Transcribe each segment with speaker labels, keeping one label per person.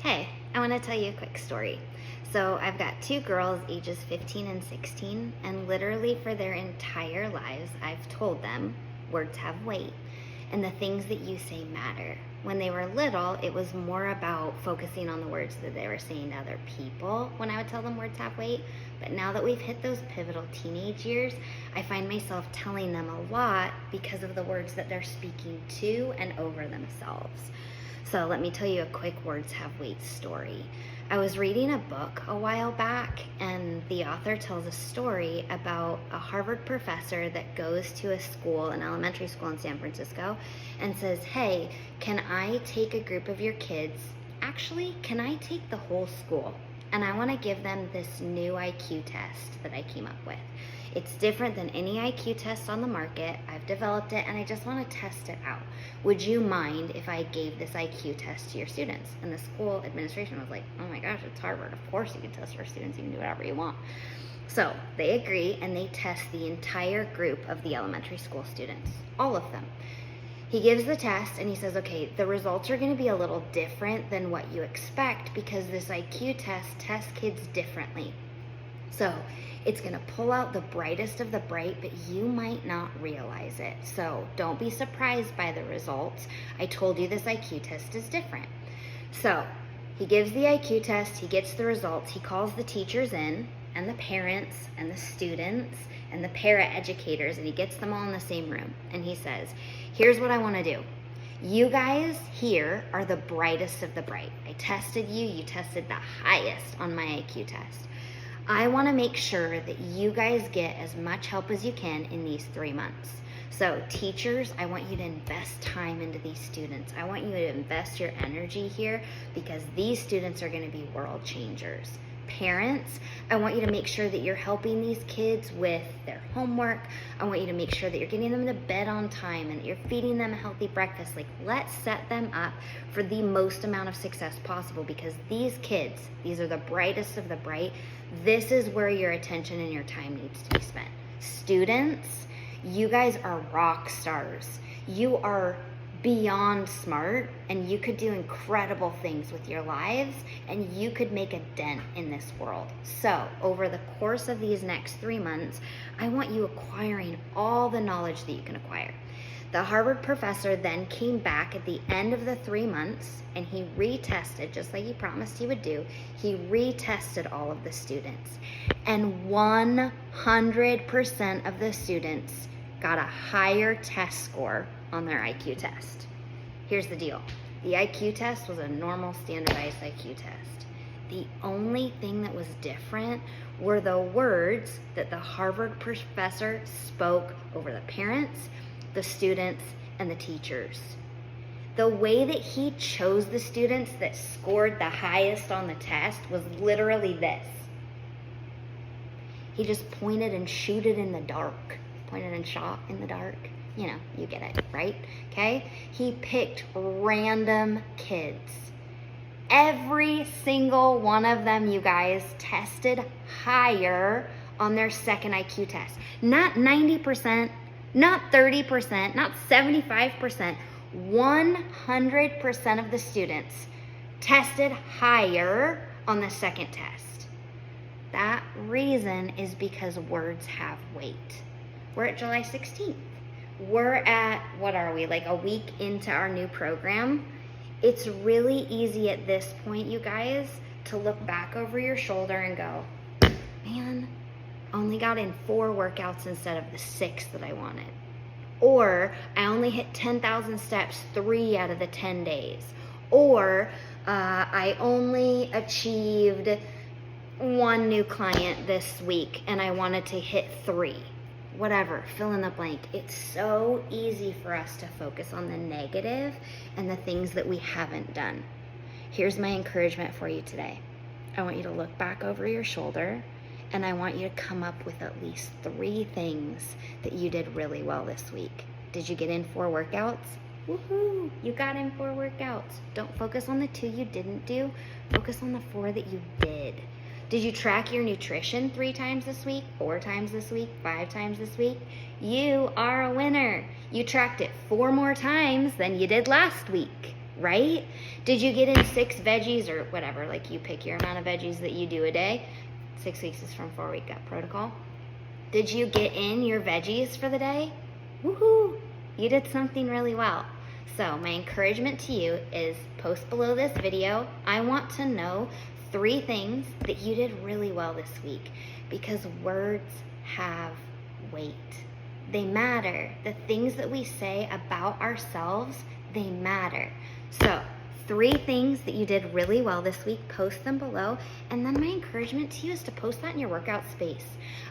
Speaker 1: Hey, I want to tell you a quick story. So, I've got two girls, ages 15 and 16, and literally for their entire lives, I've told them words have weight and the things that you say matter. When they were little, it was more about focusing on the words that they were saying to other people when I would tell them words have weight. But now that we've hit those pivotal teenage years, I find myself telling them a lot because of the words that they're speaking to and over themselves. So let me tell you a quick words have weight story. I was reading a book a while back, and the author tells a story about a Harvard professor that goes to a school, an elementary school in San Francisco, and says, hey, can I take a group of your kids? Actually, can I take the whole school? And I want to give them this new IQ test that I came up with. It's different than any IQ test on the market. I've developed it and I just want to test it out. Would you mind if I gave this IQ test to your students? And the school administration was like, oh my gosh, it's Harvard. Of course you can test your students. You can do whatever you want. So they agree and they test the entire group of the elementary school students, all of them. He gives the test and he says, okay, the results are going to be a little different than what you expect because this IQ test tests kids differently. So it's going to pull out the brightest of the bright, but you might not realize it. So don't be surprised by the results. I told you this IQ test is different. So he gives the IQ test, he gets the results, he calls the teachers in and the parents and the students and the para-educators, and he gets them all in the same room. And he says, here's what I want to do. You guys here are the brightest of the bright. I tested you. You tested the highest on my IQ test. I want to make sure that you guys get as much help as you can in these 3 months. So teachers, I want you to invest time into these students. I want you to invest your energy here because these students are going to be world changers. Parents, I want you to make sure that you're helping these kids with their homework. I want you to make sure that you're getting them to bed on time and that you're feeding them a healthy breakfast. Like, let's set them up for the most amount of success possible because these kids, these are the brightest of the bright. This is where your attention and your time needs to be spent. Students, you guys are rock stars. You are beyond smart and you could do incredible things with your lives and you could make a dent in this world. So over the course of these next 3 months, I want you acquiring all the knowledge that you can acquire. The Harvard professor then came back at the end of the 3 months and he retested, just like he promised he would do. He retested all of the students and 100% of the students got a higher test score on their IQ test. Here's the deal. The IQ test was a normal standardized IQ test. The only thing that was different were the words that the Harvard professor spoke over the parents, the students, and the teachers. The way that he chose the students that scored the highest on the test was literally this. He just pointed and shooted in the dark. Pointed and shot in the dark. You know, you get it, right? Okay? He picked random kids. Every single one of them, you guys, tested higher on their second IQ test. Not 90%, not 30%, not 75%. 100% of the students tested higher on the second test. That reason is because words have weight. We're at July 16th. We're at, what are we, like a week into our new program? It's really easy at this point, you guys, to look back over your shoulder and go, man, I only got in 4 workouts instead of the 6 that I wanted. Or I only hit 10,000 steps 3 out of the 10 days. Or I only achieved 1 new client this week and I wanted to hit 3. Whatever, fill in the blank. It's so easy for us to focus on the negative and the things that we haven't done. Here's my encouragement for you today. I want you to look back over your shoulder and I want you to come up with at least 3 things that you did really well this week. Did you get in 4 workouts? Woohoo! You got in 4 workouts. Don't focus on the 2 you didn't do. Focus on the 4 that you did. Did you track your nutrition 3 times this week, 4 times this week, 5 times this week? You are a winner. You tracked it 4 more times than you did last week. right? Did you get in 6 veggies or whatever? Like, you pick your amount of veggies that you do a day. 6 weeks is from 4-week gut protocol. Did you get in your veggies for the day? Woohoo! You did something really well. So my encouragement to you is post below this video. I want to know 3 things that you did really well this week, because words have weight. They matter. The things that we say about ourselves, they matter. So 3 things that you did really well this week, post them below. And then my encouragement to you is to post that in your workout space.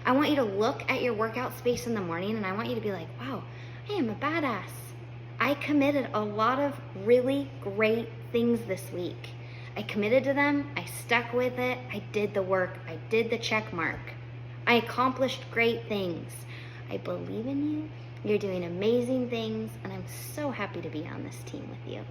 Speaker 1: I want you to look at your workout space in the morning, and I want you to be like, wow, I am a badass. I committed a lot of really great things this week. I committed to them, I stuck with it, I did the work, I did the check mark. I accomplished great things. I believe in you, you're doing amazing things, and I'm so happy to be on this team with you.